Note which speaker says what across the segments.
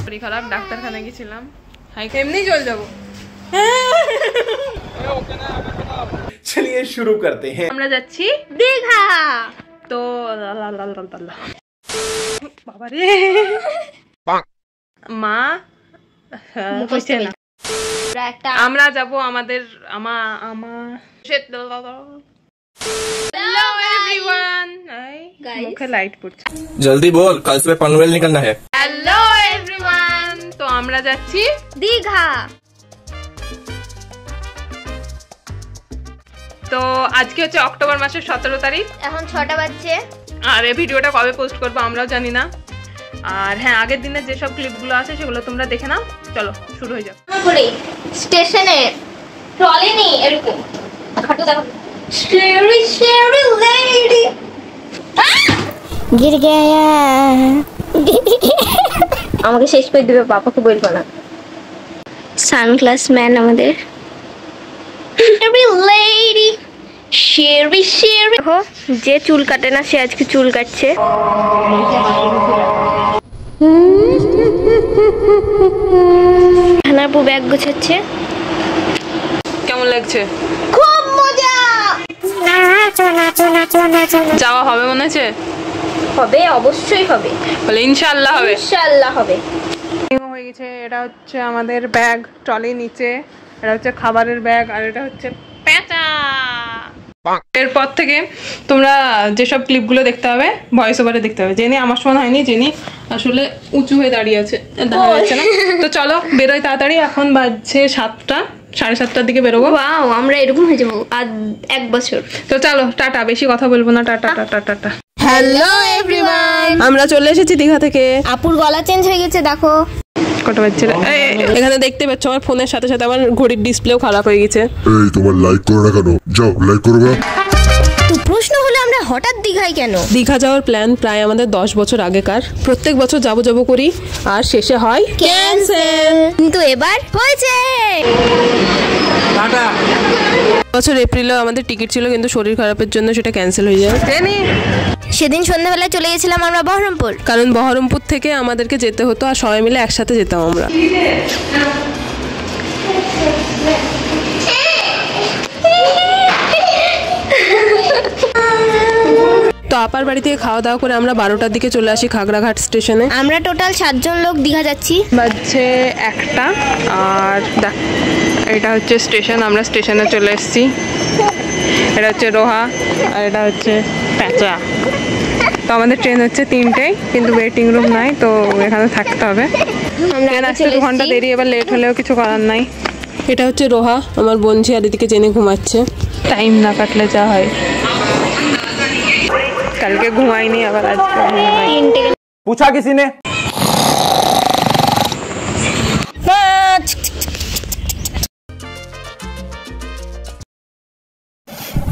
Speaker 1: শরীর খারাপ, ডাক্তারখানায় গেছিলাম। হাই এমনি চল যাবো।
Speaker 2: चलिए शुरू करते हैं।
Speaker 1: আমরা যাচ্ছি দীঘা। তো বাবা রে মা আমরা যাব আমাদের মুখে লাইট পড়ছে।
Speaker 2: जल्दी बोल, कल से पनवेल निकलना है।
Speaker 1: হ্যালো এভরিওয়ান, তো আমরা যাচ্ছি দীঘা। তো আজকে হচ্ছে অক্টোবর মাসের 17 তারিখ,
Speaker 3: এখন 6টা বাজছে।
Speaker 1: আর এই ভিডিওটা কবে পোস্ট করবো আমরাও জানি না। আর হ্যাঁ, আগের দিনের যেসব ক্লিপগুলো আছে সেগুলো তোমরা দেখে নাও। চলো শুরু হয়ে যাও।
Speaker 3: স্টেশনে ট্রলি নেই, এরকম খাটো দেখো। শেরি শেরি লেডি গির গয়া, আমাকে শেষ করে দিবে, পাপাকে বলবো না। সানগ্লাস ম্যান আমাদের শেরি লেডি, শেরি শেরি। দেখো, যে চুল কাটে না সে আজকে চুল কাটছে। হানাপু ব্যাগ গোছাচ্ছে।
Speaker 1: কেমন লাগছে?
Speaker 3: খুব মজা।
Speaker 1: যাওয়া হবে মনে হচ্ছে?
Speaker 3: হবে, অবশ্যই হবে।
Speaker 1: বলে ইনশাআল্লাহ হবে।
Speaker 3: ইনশাআল্লাহ হবে।
Speaker 1: হয়ে গেছে। এটা হচ্ছে আমাদের ব্যাগ, ট্রলি নিচে। এটা হচ্ছে খাবারের ব্যাগ, আর এটা হচ্ছে পেঁচা। এরপর থেকে তোমরা যেসব ক্লিপগুলো দেখতে হবে ভয়েস ওভারে দেখতে হবে। জেনি আমার সমান হয়নি, জেনি আসলে উঁচু হয়ে দাঁড়িয়ে আছে, দেখা যাচ্ছে না। তো চলো বেরোই তাড়াতাড়ি, এখন বাজছে 7টা, 7:30টার দিকে বেরোবো।
Speaker 3: ওয়াও, আমরা এরকম হয়ে যাবো আর 1 বছর।
Speaker 1: তো চলো টাটা, বেশি কথা বলবো না, tata tata tata.
Speaker 3: Hello everyone,
Speaker 1: আমরা চলে এসেছি দীঘা থেকে।
Speaker 3: আপুর গলা চেঞ্জ হয়ে গেছে, দেখো
Speaker 1: কটা বাজছে। এখানে দেখতে পাচ্ছ আমার ফোনের সাথে সাথে আমার ঘড়ির ডিসপ্লেও খারাপ হয়ে গেছে।
Speaker 4: এই তোমার লাইক করো না কেন? যাও লাইক করো না।
Speaker 3: তো প্রশ্ন হলো আমরা হঠাৎ দীঘায় কেন?
Speaker 1: দীঘা যাওয়ার প্ল্যান প্রায় আমাদের 10 বছর আগেকার। প্রত্যেক বছর যাবো যাবো করি আর শেষে হয়
Speaker 3: ক্যান্সেল। কিন্তু এবার হয়েছে।
Speaker 1: বছর এপ্রিলেও আমাদের টিকিট ছিল, কিন্তু শরীর খারাপের জন্য সেটা ক্যান্সেল হয়ে যায়।
Speaker 3: সেদিন সন্ধ্যাবেলায় চলে গেছিলাম আমরা বহরমপুর,
Speaker 1: কারণ বহরমপুর থেকে আমাদেরকে যেতে হতো আর সবাই মিলে একসাথে যেতাম আমরা। তো আপার বাড়ি থেকে খাওয়া দাওয়া করে আমরা 12টার দিকে চলে আসি খাগড়াঘাট স্টেশনে।
Speaker 3: আমরা টোটাল 7 জন লোক দীঘা যাচ্ছি।
Speaker 1: বাজছে 1টা, আর এটা হচ্ছে স্টেশন। আমরা স্টেশনে চলে এসেছি। এটা হচ্ছে রোহা, আর এটা হচ্ছে পেঁচা। তো আমাদের ট্রেন হচ্ছে 3টেই, কিন্তু ওয়েটিং রুম নাই, তো এখানে থাকতে হবে। ট্রেন আসতে 2 ঘন্টা দেরি, এবার লেট হলেও কিছু করার নাই। এটা হচ্ছে রোহা, আমার বোনঝি আর এদিকে জেনে ঘুমাচ্ছে। টাইম না কাটলে যা হয়। কালকে ঘুমাইনি, আবার আজকে ঘুমাই।
Speaker 2: पूछा किसी ने?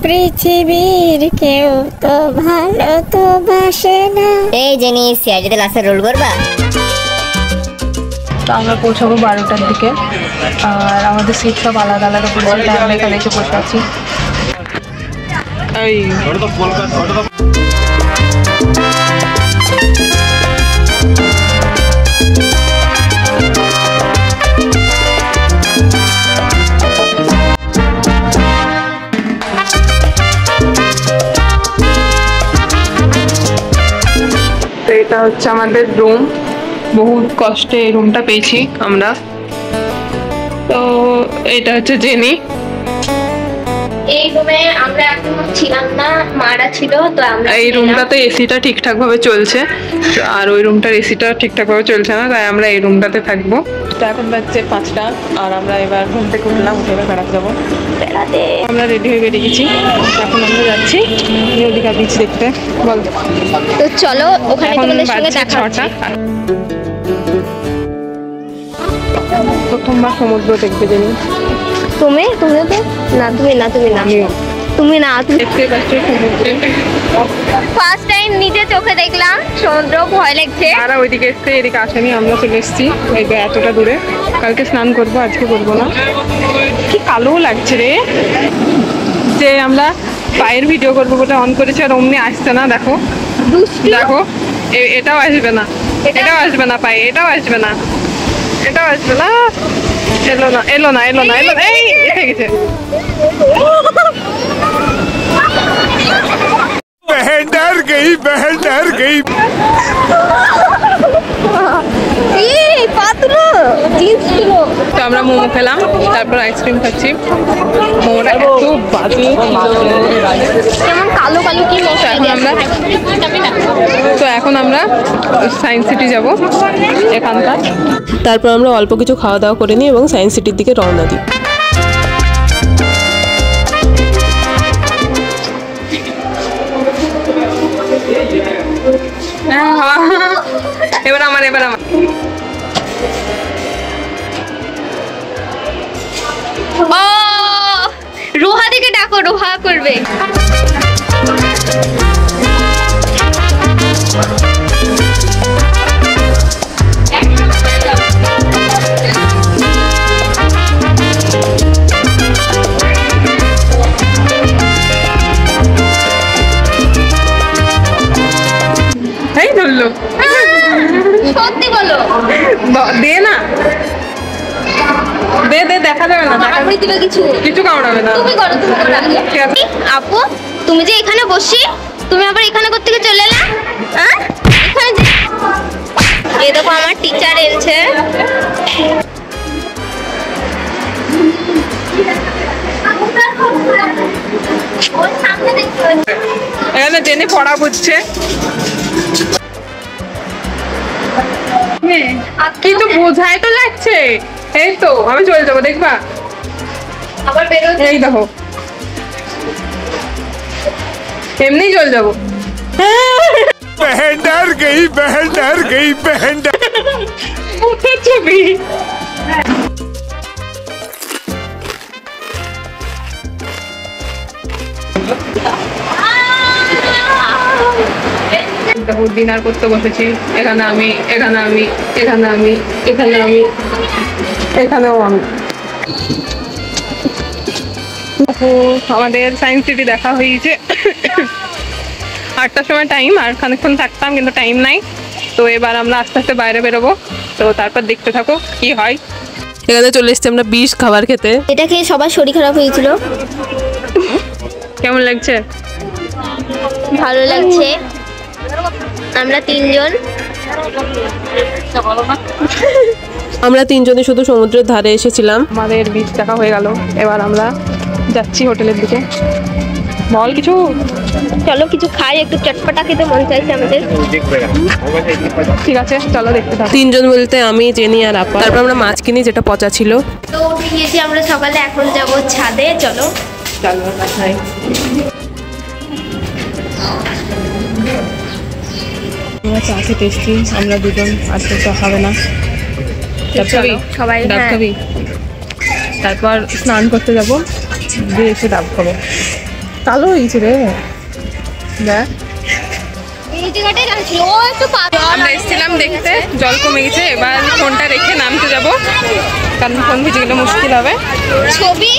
Speaker 3: পৃথিবীর কেউ তো ভালো তো বাসে না। এই জেনি, সিআইডিতে লাস্টে রোল করবা।
Speaker 1: তো আমরা পৌঁছাবো 12টার দিকে, আর আমাদের সিট সব আলাদা আলাদা পড়েছে, তাই আমরা এখানে এসে বসে আছি। এই এটা হচ্ছে আমাদের রুম। বহুত কষ্টে এই রুমটা পেয়েছি আমরা। তো এটা হচ্ছে জেনি।
Speaker 3: এই রুমে আমরা এখন ছিলাম না, মারা ছিল, তো আমরা
Speaker 1: এই রুমটাতে এসিটা ঠিকঠাক ভাবে চলছে, আর ওই রুমটার এসিটা ঠিকঠাক ভাবে চলছে না, তাই আমরা এই রুমটাতে থাকবো। তো এখন বাজছে 5টা, আর আমরা এবার ঘুম থেকে উঠলাম, উঠে এবার বেড়াতে যাবো।
Speaker 3: বেড়াতে
Speaker 1: আমরা রেডি হয়ে বেরিয়ে গেছি। এখন আমরা যাচ্ছি নিউ দীঘা বিচ দেখতে। বল,
Speaker 3: তো চলো ওখানে তোমাদের সঙ্গে
Speaker 1: বাজছে
Speaker 3: দেখা হচ্ছে।
Speaker 1: 6টা। প্রথমবার সমুদ্র দেখবে জেনি।
Speaker 3: তুমি তো না, তুমি না, তুমি না, তুমি না, তুমি
Speaker 1: দেখতে পাচ্ছ সমুদ্রে।
Speaker 3: ফার্স্ট টাইম নিজে চোখে দেখলাম সমুদ্র, ভয় লাগছে।
Speaker 1: তারা ওইদিকে এসছে, এদিকে আসেনি, আমরা চলে এসেছি এই এতটা দূরে। কালকে স্নান করবো, আজকে করবো না। কি কালো লাগছে রে। যে আমরা পায়ের ভিডিও করবো বলে অন করেছি, আর অমনি আসছে না। দেখো দেখো, এটাও আসবে না। এটাও আসবে না পাই, এটাও আসবে না, এটাও আসবে না। এলো না, এলো না, এলো না, এলো না। এই এসে গেছে।
Speaker 4: बहन डर गई, बहन डर गई।
Speaker 1: তো আমরা মোমো খেলাম, তারপর আইসক্রিম খাচ্ছি। মোমোটা এত বাজে,
Speaker 3: কেমন কালো কালো কি
Speaker 1: তো এখন আমরা সায়েন্স সিটি যাব এখানকার।
Speaker 5: তারপর আমরা অল্প কিছু খাওয়া দাওয়া করে নিই এবং সায়েন্স সিটির দিকে রওনা দিই।
Speaker 1: এবার আমার
Speaker 3: রোহা দিকে ডাকো, রোহা করবে।
Speaker 1: এই ধরলো,
Speaker 3: সত্যি বলো,
Speaker 1: দে না, দে দে, দেখা যাবে না,
Speaker 3: কামড়ে দিবে কিছু,
Speaker 1: কিছু কামড়াবে না।
Speaker 3: তুমি করো, তুমি করো আগে।
Speaker 1: ঠিক আছে।
Speaker 3: আপু, তুমি যে এখানে বসি, তুমি আবার এখানে করতে গিয়ে চলে এলা? হ্যাঁ, এখানে যে এই দেখো আমার টিচার এসেছে।
Speaker 1: এখানে জেনে পড়া বুঝছে, কিন্তু বোঝাই তো যাচ্ছে। এই তো আমি চলে যাবো, দেখবা
Speaker 3: আবার বেরো।
Speaker 1: এই দেখো, এমনি চলে যাবো।
Speaker 4: बहन डर गई, बहन डर गई, बहन डर।
Speaker 1: ছবি দেখো, ডিনার করতে বসেছি। এখানে আমি, এখানে আমি, এখানে আমি, এখানে আমি, এখানেও আমি। আমাদের সায়েন্স সিটি দেখা হয়েছে। 8টার সময় টাইম, আর খানিকক্ষণ থাকতাম কিন্তু টাইম নাই। তো এবার আমরা আস্তে আস্তে বাইরে বেরোবো, তো তারপর দেখতে থাকো কি হয়।
Speaker 5: এখানে চলে এসেছি আমরা বিষ খাবার খেতে।
Speaker 3: এটা খেয়ে সবার শরীর খারাপ হয়েছিল।
Speaker 1: কেমন লাগছে?
Speaker 3: ভালো লাগছে। আমরা তিনজন,
Speaker 5: আমরা তিনজনে শুধু সমুদ্রের ধারে এসেছিলাম।
Speaker 1: আমাদের বিচ দেখা হয়ে গেল, এবার আমরা যাচ্ছি হোটেলের দিকে। বল কিছু।
Speaker 3: চলো কিছু খাই, একটু চটপটা খেতে মন চাইছে আমাদের।
Speaker 1: ঠিক আছে, চলো দেখতে থাকো।
Speaker 5: তিনজন বলতে আমি, জেনি আর আপা। তারপর আমরা মাছ কিনি যেটা পচা ছিল।
Speaker 3: তো উঠে গিয়েছি আমরা সকালে, এখন যাব ছাদে। চলো
Speaker 1: চলো খাই। আমরা চা খেতে এসেছি, আমরা দুজন, আজকে চা খাবে না। ডাব খাবি?
Speaker 3: সবাই,
Speaker 1: ডাব
Speaker 3: হ্যাঁ।
Speaker 1: খাবি? তারপর স্নান করতে যাবো, দিয়ে এসে ডাব খাবো। কালো হয়েছে রে, দেখ।
Speaker 3: এই জায়গাটাই যাচ্ছিল, ও একটু
Speaker 1: আমরা এসেছিলাম দেখতে, জল কমে গেছে। এবার ফোনটা রেখে নামতে যাবো, কারণ ফোন ভিজে গেলে মুশকিল হবে।
Speaker 3: ছবি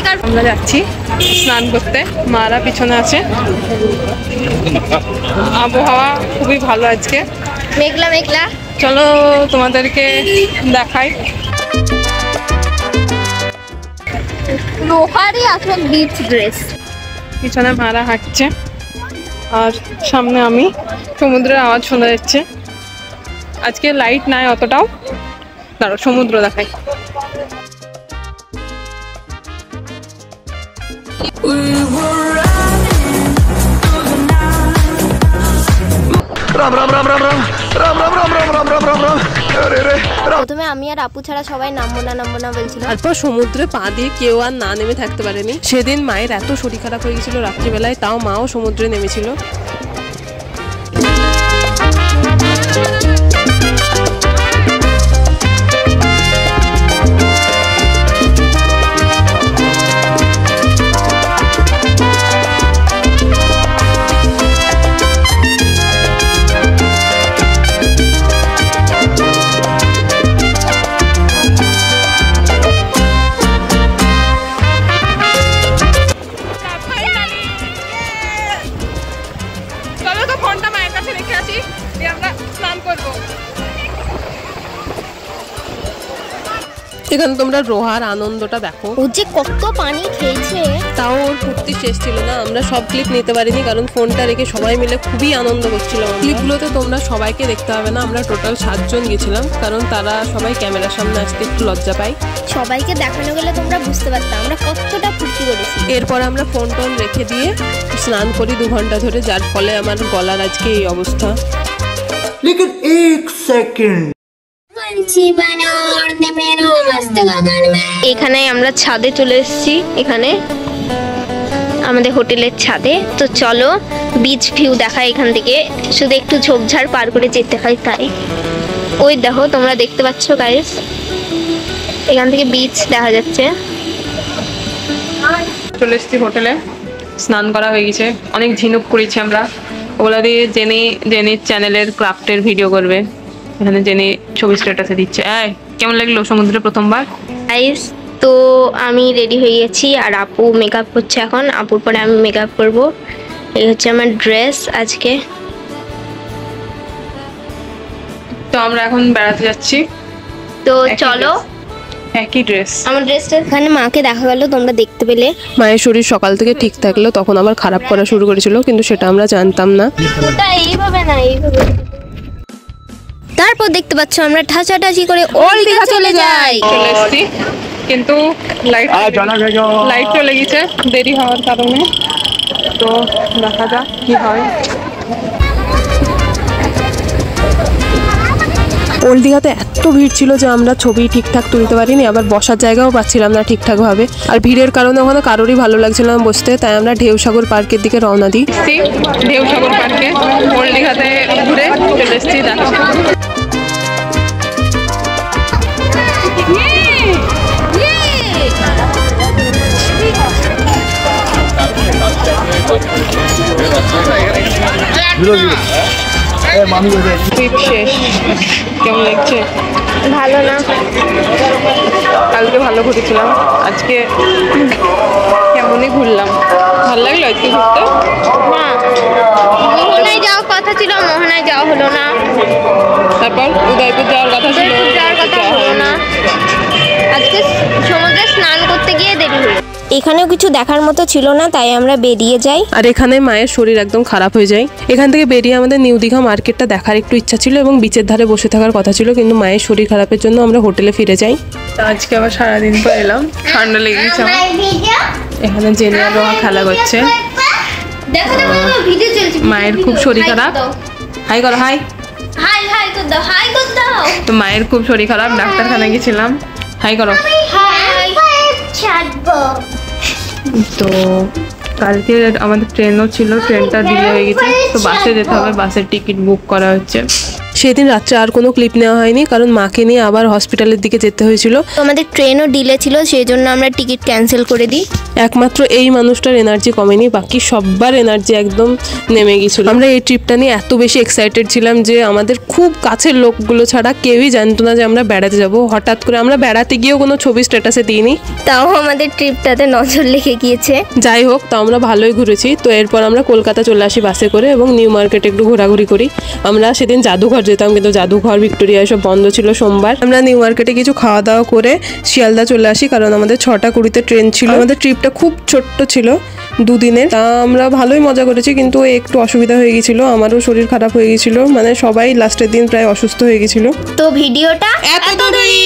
Speaker 3: কার।
Speaker 1: আমরা যাচ্ছি স্নান করতে, মারা পিছনে আছে। আবহাওয়া খুবই ভালো আজকে,
Speaker 3: মেঘলা মেঘলা।
Speaker 1: চলো তোমাদেরকে দেখাই।
Speaker 3: লোহারই আসল বিচ ড্রেস।
Speaker 1: পিছনে মারা হাঁটছে, আর সামনে আমি। সমুদ্রের আওয়াজ শোনা যাচ্ছে। আজকে লাইট নাই অতটাও, দাঁড়ো সমুদ্র দেখাই।
Speaker 2: राम राम राम राम राम राम राम राम राम राम राम राम राम अरे रे
Speaker 3: প্রথমে আমি আর আপু ছাড়া সবাই নামবো না বলছিল।
Speaker 5: তারপর সমুদ্রে পা দিয়ে কেউ আর না নেমে থাকতে পারেনি। সেদিন মায়ের এত শরীর খারাপ হয়ে গেছিল রাত্রিবেলায়, তাও মাও সমুদ্রে নেমেছিল। এখানে তোমরা রোহার আনন্দটা দেখো,
Speaker 3: ও যে কত পানি খেয়েছে।
Speaker 5: তাও ওর ফুর্তি শেষ ছিল না। আমরা সব ক্লিপ নিতে পারিনি কারণ ফোনটা রেখে সবাই মিলে খুবই আনন্দ করছিলাম। ক্লিপগুলোতে তোমরা সবাইকে দেখতে হবে না, আমরা টোটাল 7 জন গেছিলাম কারণ তারা সবাই ক্যামেরার সামনে আসতে একটু লজ্জা পায়।
Speaker 3: সবাইকে দেখানো গেলে তোমরা বুঝতে পারতাম আমরা কতটা ফুর্তি করেছি।
Speaker 5: এরপর আমরা ফোন টোন রেখে দিয়ে স্নান করি 2 ঘন্টা ধরে, যার ফলে আমার গলার আজকে এই অবস্থা।
Speaker 2: लेकिन एक सेकंड
Speaker 3: এখানে আমরা ছাদে চলে এসেছি, এখানে আমাদের হোটেলের ছাদে। তো চলো বিচ ভিউ দেখাই এখান থেকে, শুধু একটু ঝোপঝাড় পার করে যেতে হয় তাই। ওই দেখো তোমরা দেখতে পাচ্ছ গাইস, এখান থেকে বিচ দেখা যাচ্ছে।
Speaker 1: চলে এসেছি হোটেলে, স্নান করা হয়ে গেছে, অনেক ঝিনুক করেছি আমরা। ওগুলা দিয়ে জেনির চ্যানেলের ক্রাফটের ভিডিও করবে। এখানে জেনি ছবি স্ট্যাটাসে দিচ্ছে। কেমন লাগলো সমুদ্রে প্রথমবার?
Speaker 3: গাইস তো আমি রেডি হয়ে গেছি আর আপু মেকআপ করছে এখন, আপুর পরে আমি মেকআপ করব। এই হচ্ছে আমার ড্রেস আজকে।
Speaker 1: তো আমরা এখন বেড়াতে যাচ্ছি,
Speaker 3: তো চলো।
Speaker 1: একই ড্রেস।
Speaker 3: আমার ড্রেসটা এখানে মাকে দেখা গেল, তোমরা দেখতে পেলে।
Speaker 5: মায়ের শরীর সকাল থেকে ঠিক থাকলো, তখন আবার খারাপ করা শুরু করেছিল, কিন্তু সেটা আমরা জানতাম না।
Speaker 3: ওটা এইভাবে না, এইভাবে। তারপর দেখতে পাচ্ছ আমরা ঠাঁচাঠাঁচি করে ওল্ড দীঘা চলে যাই।
Speaker 1: চলে এসেছি, কিন্তু লাইট চলে গেছে দেরি হওয়ার কারণে। তো দেখা যাক কি হয়।
Speaker 5: ওল্ড দীঘাতে এত ভিড় ছিল যে আমরা ছবি ঠিকঠাক তুলতে পারিনি, আবার বসার জায়গাও পাচ্ছিলাম না ঠিকঠাকভাবে। আর ভিড়ের কারণে ওখানে কারোরই ভালো লাগছিল না বসতে, তাই আমরা ঢেউসাগর পার্কের দিকে রওনা দিই।
Speaker 1: ঢেউসাগর পার্কে ওল্ড দীঘাতে ঘুরে চলে এসেছি। দেখো ট্রিপ শেষ, কেমন লাগছে?
Speaker 3: ভালো না,
Speaker 1: কালকে ভালো ঘুরেছিলাম, আজকে কেমনই ঘুরলাম। ভালো লাগলো আজকে ঘুরতে?
Speaker 3: না মোহনায় যাওয়ার কথা ছিল, মোহনায় যাওয়া হলো না।
Speaker 1: তারপর উদয়পুর যাওয়ার কথা ছিল,
Speaker 3: উদয়পুর যাওয়ার কথা হলো না। আজকে সমুদ্রে স্নান করতে গিয়ে দেরি হলো। এখানেও কিছু দেখার মতো ছিল না, তাই আমরা বেরিয়ে যাই।
Speaker 5: আর এখানে মায়ের শরীর একদম খারাপ হয়ে যায়। এখান থেকে বেরিয়ে আমাদের নিউ দীঘা মার্কেটটা দেখার একটু ইচ্ছা ছিল এবং বিচের ধারে বসে থাকার কথা ছিল, কিন্তু মায়ের শরীর খারাপের জন্য আমরা হোটেলে ফিরে যাই।
Speaker 1: আজকে আবার সারাদিন পর এলাম, ঠান্ডা লেগে গেছে আমার। এখানে জেনি আর রোহা খেলা করছে। মায়ের খুব শরীর খারাপ। হাই করো, হাই
Speaker 3: হাই হাই কর দাও, হাই কর দাও।
Speaker 1: তো মায়ের খুব শরীর খারাপ, ডাক্তারখানায় গেছিলাম। হাই করো।
Speaker 3: হাই ছাড়বো।
Speaker 1: তো কালকে আমাদের ট্রেনও ছিল, ট্রেনটা ডিলে হয়ে গেছে, তো বাসে যেতে হবে, বাসের টিকিট বুক করা হচ্ছে।
Speaker 5: সেদিন রাত্রে আর কোনো ক্লিপ নেওয়া হয়নি কারণ মাকে নিয়ে আবার হসপিটালের দিকে যেতে হয়েছিল।
Speaker 3: তো আমাদের ট্রেনও ডিলে ছিল, সেই জন্য আমরা টিকিট ক্যান্সেল করে দিই।
Speaker 5: একমাত্র এই মানুষটার এনার্জি কমেনি, বাকি সবার এনার্জি একদম নেমে গেছিল। আমরা এই ট্রিপটা নিয়ে এত বেশি এক্সাইটেড ছিলাম যে আমাদের খুব কাছের লোকগুলো ছাড়া কেউই জানতো না যে আমরা বেড়াতে যাব। হঠাৎ করে আমরা বেড়াতে গিয়েও কোনো ছবি স্ট্যাটাসে দিইনি,
Speaker 3: তাও আমাদের ট্রিপটাতে নজর লেগে গিয়েছে।
Speaker 5: যাই হোক, তো আমরা ভালোই ঘুরেছি। তো এরপর আমরা কলকাতা চলে আসি বাসে করে এবং নিউ মার্কেটে একটু ঘোরাঘুরি করি। আমরা সেদিন জাদুঘর যেতাম, কিন্তু জাদুঘর ভিক্টোরিয়া এসব বন্ধ ছিল সোমবার। আমরা নিউ মার্কেটে কিছু খাওয়া দাওয়া করে শিয়ালদা চলে আসি, কারণ আমাদের 6টা 20-তে ট্রেন ছিল। আমাদের ট্রিপটা খুব ছোট্ট ছিল, 2 দিনের। তা আমরা ভালোই মজা করেছি, কিন্তু একটু অসুবিধা হয়ে গেছিলো, আমারও শরীর খারাপ হয়ে গেছিলো, মানে সবাই লাস্টের দিন প্রায় অসুস্থ হয়ে গেছিলো।
Speaker 3: তো ভিডিওটা এতদূরই।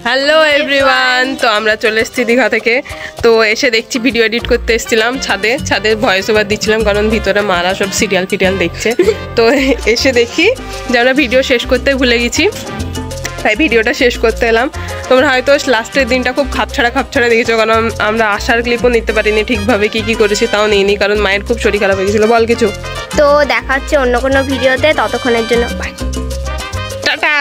Speaker 1: হ্যালো এভরিওয়ান, তো আমরা চলে এসেছি দীঘা থেকে। তো এসে দেখছি ভিডিও এডিট করতে এসেছিলাম ছাদে ভয়েস ওভার দিচ্ছিলাম, কারণ ভিতরে মারা সব সিরিয়াল দেখছে। তো এসে দেখি যে আমরা ভিডিও শেষ করতে ভুলে গেছি, তাই ভিডিওটা শেষ করতে এলাম। তোমরা হয়তো লাস্টের দিনটা খুব খাপছাড়া দেখেছো, কারণ আমরা আসার ক্লিপও নিতে পারিনি ঠিকভাবে, কি করেছি তাও নিইনি, কারণ মায়ের খুব শরীর খারাপ হয়ে গেছিলো। বল কিছু।
Speaker 3: তো দেখা হচ্ছে অন্য কোনো ভিডিওতে, ততক্ষণের জন্য বাই,
Speaker 1: টাটা।